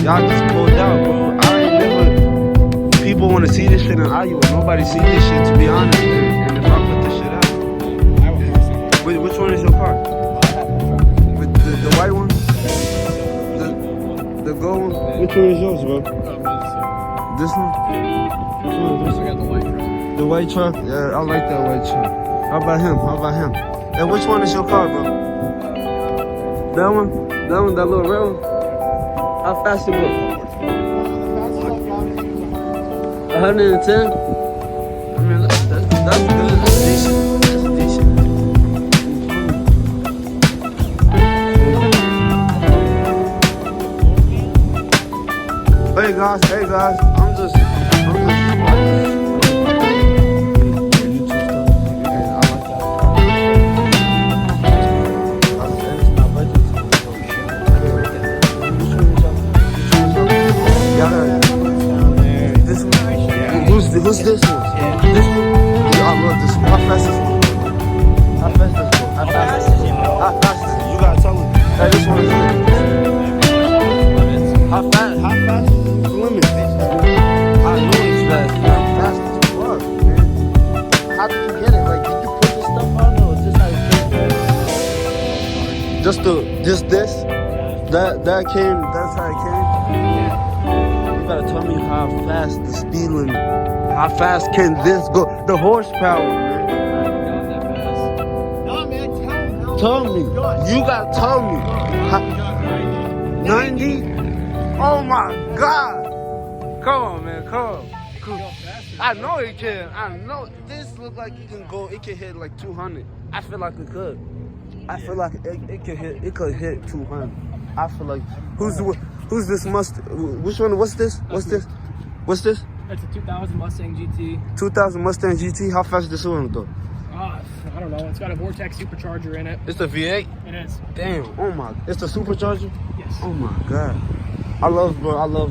Y'all just pulled out, bro. I ain't never. People want to see this shit in Iowa. Nobody see this shit, to be honest. And if I put this shit out, which one is your car? The white one? The gold one? Which one is yours, bro? This one? Which one is this? I got the white truck. The white truck? Yeah, I like that white truck. How about him? How about him? And which one is your car, bro? That one? That one, that little red one? How fast it go? 110? I mean, that's good. That's decent. That's decent. Hey guys, I'm just Who's this one? This one? I love this one. How fast is this one? How fast is this one? How fast is it? How fast is it? You gotta tell me. Hey, this one is How fast is the limit? I know it's fast. How fast as fuck, man. How did you get it? Like, did you put this stuff on or is this how it came? Just this? That came, that's how it came? You gotta tell me how fast the speed limit. How fast can this go? The horsepower, man. No, man, tell me. You gotta tell me. 90? Oh my God. Come on, man. Come on. I know it can. I know. This looks like it can go. It can hit like 200. I feel like it could. I feel like it could hit. It could hit 200. I feel like. Who's this Mustang? Which one? What's this? What's this? What's this? It's a 2000 Mustang GT. 2000 Mustang GT. How fast does this one go? I don't know. It's got a Vortex supercharger in it. It's a V8. It is. Damn. Oh my. It's a supercharger. Yes. Oh my God. I love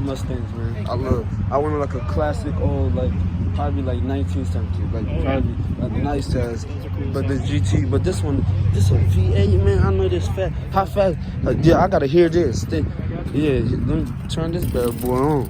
Mustangs, man. I want like a classic old, like probably like 19 something, like probably like nice ass. But the GT, but this one, this a V8, man. I know this fast. How fast? Yeah, I gotta hear this. Yeah, let me turn this bad boy on.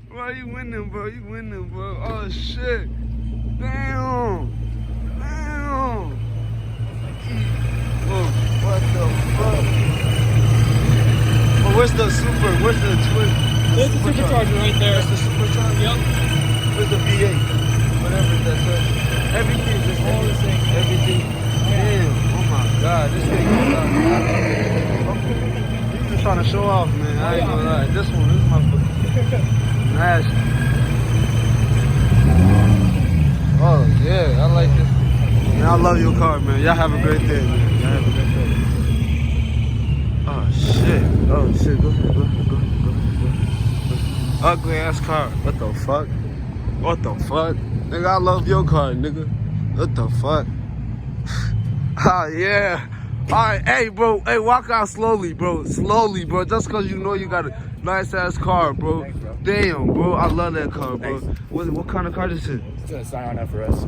Bro, you winning, bro. You winning, bro. Oh, shit. Damn. Damn. Whoa, what the fuck? Oh, where's the twin? There's the supercharger right there. That's the supercharger? Yep. Where's the V8? Whatever that's it. Everything, just all the same. Everything. Damn. Oh, my God. This thing is you just trying to show off, man. I ain't gonna lie. This is my nasty. Oh yeah, I like this. Man, I love your car, man. Y'all have a great day, man. Y'all have a great day. Oh shit. Oh shit. Go ahead. Ugly ass car. What the fuck? What the fuck? Nigga, I love your car, nigga. What the fuck? Oh yeah. Alright, hey bro, hey, walk out slowly, bro. Slowly, bro. Just cause you know you got a nice ass car, bro. Thanks, bro. Damn, bro. I love that car, bro. What kind of car is it? It's got a Scion FRS.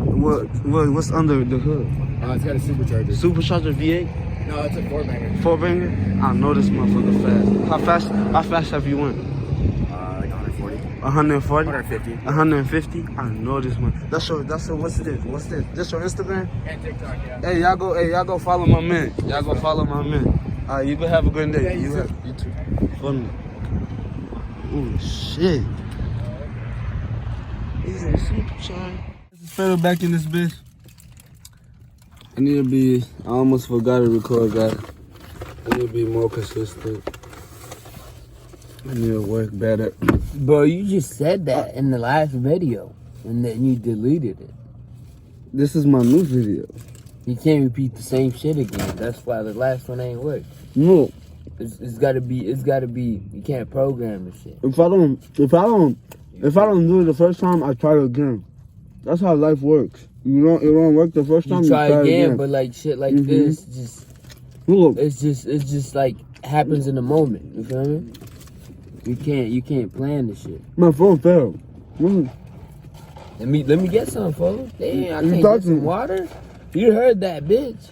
What's under the hood? It's got a supercharger. Supercharger V8? No, it's a 4-banger. 4-banger? I know this motherfucker fast. How fast have you went? Like 140. 140? 150. 150? I know this one. That's your what's this? This your Instagram? And TikTok, yeah. Hey, y'all go follow my man. Y'all go follow my man. Alright, you go have a good day. Yeah, you too. Follow me. Oh shit. He's in a supercharger. This is Federal back in this bitch. I almost forgot to record that. I need to be more consistent. I need to work better. Bro, you just said that in the last video, and then you deleted it. This is my new video. You can't repeat the same shit again. That's why the last one ain't worked. No. It's gotta be. You can't program the shit. If I don't do it the first time, I try it again. That's how life works. It don't work the first time. You try again, but like shit like this, just look. it's just like happens in the moment. You feel me? You can't plan the shit. My phone fell. Let me get some, folks. Damn, I You can't talking- get some water. You heard that, bitch.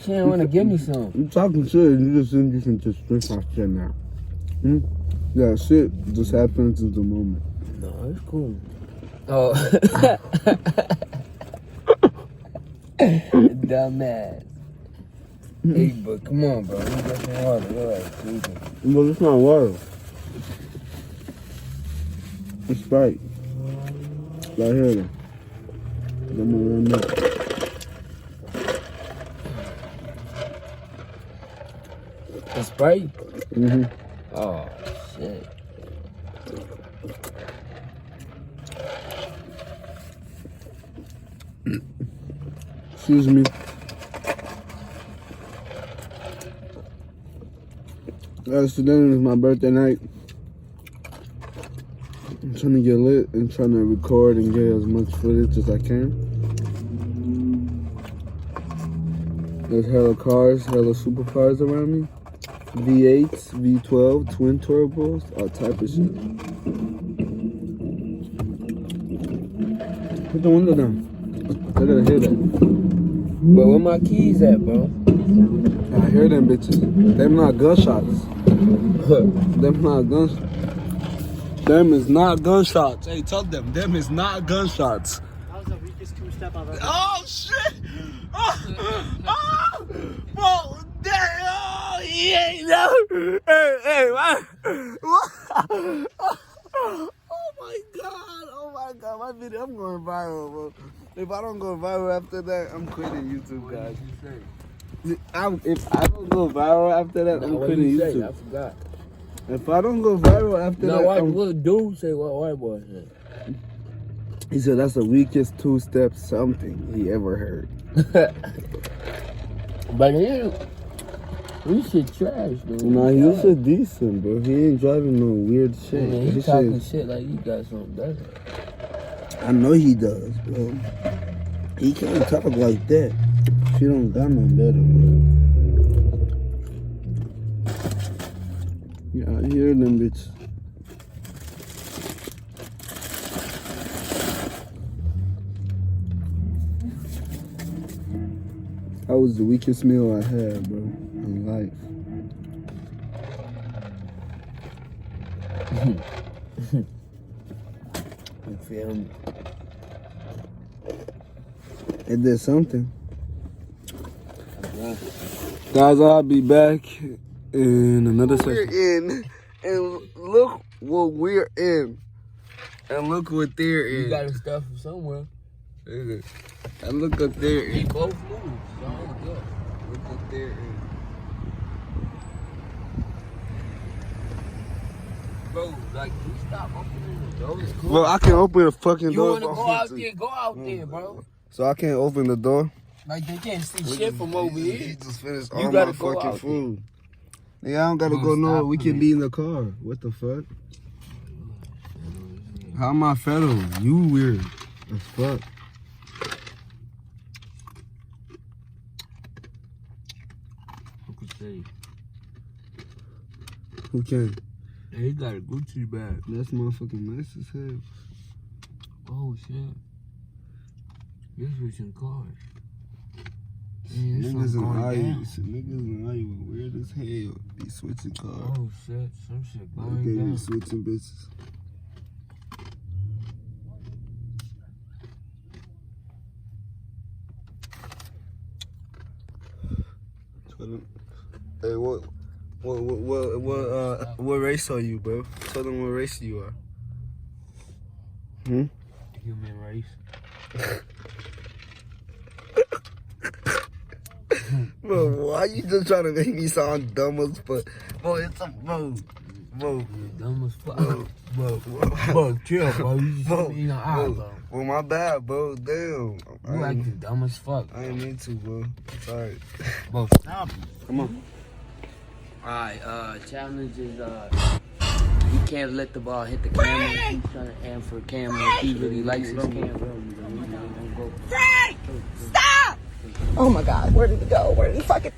She didn't want to give me some. You talking shit and you just think you can just drink my shit now. Yeah, shit just happens in the moment. No, it's cool. Oh. Dumbass. Hey, but come on, bro. Let me get some water. You're like sleeping. But it's not water. It's Sprite. Right here. Then. I'm gonna run that. It's Sprite? Mm-hmm. Oh, shit. Excuse me. Today is my birthday night. I'm trying to get lit and trying to record and get as much footage as I can. There's hella cars, hella supercars around me. V8s, V12, twin turbos, all type of shit. Put the window down. I gotta hear that. But where my keys at, bro? I hear them bitches. Them not gunshots. Them not gunshots. Them is not gunshots. Hey, tell them. Them is not gunshots. That was the weakest two-step I've ever Oh, shit! Oh, bro, damn! Oh, yeah, no! Hey, what? Oh, my God. My video, I'm going viral, bro. If I don't go viral after that, I'm quitting YouTube, guys. If I don't go viral after that, I'm quitting YouTube. I forgot. If I don't go viral after No, that, what dude say what white boy said? he said that's the weakest two-step something he ever heard. But you shit trash, dude. Nah, you shit decent, bro. He ain't driving no weird shit. Man, he His talking shit like you got something better. I know he does, bro. He can't talk like that. She don't got no better, bro. Yeah, I hear them bitches. That was the weakest meal I had, bro, in life. You feel me? It did something. Guys, I'll be back in another session. We're in, and look what we're in. And look what they're in. You gotta stuff from somewhere. And look what they're They in. both lose. So I'm good. Look what they're in. Bro, like, you stop opening the door. It's cool. Well, I can open the fucking You door. wanna if I go want out to. there, go out there, bro. So I can't open the door? Like, they can't see shit from over He here. just finished You all gotta my go fucking out food. Yeah, I don't gotta Bro, go nowhere. stop We can playing. be in the car. What the fuck? How am I federal? You weird as fuck. Who could say? Who can? Hey, he got a Gucci bag. That's motherfucking nice as hell. Oh, shit. You're switching cars. Man, this Niggas one in going Iowa, down. niggas in Iowa weird as hell. Be switching cars. Oh, shit. Some shit Like going they be down. switching bitches. Hey, what race are you, bro? Tell them what race you are. Human race. Bro, why you just trying to make me sound dumb as fuck? Bro, it's a bro. You're dumb as fuck. Bro, Chill, bro. You just Bro, hit me in the eye, bro. Well, my bad, bro. Damn. You acting dumb as fuck. I ain't mean to, bro. Sorry. Bro, stop. Come on. Alright, challenge is, you can't let the ball hit the camera. He's trying to aim for a camera. He really likes his camera. Don't go Frank! Stop! Oh my God, where did he go? Where did he fucking...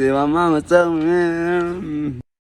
Did my mama tell me, man?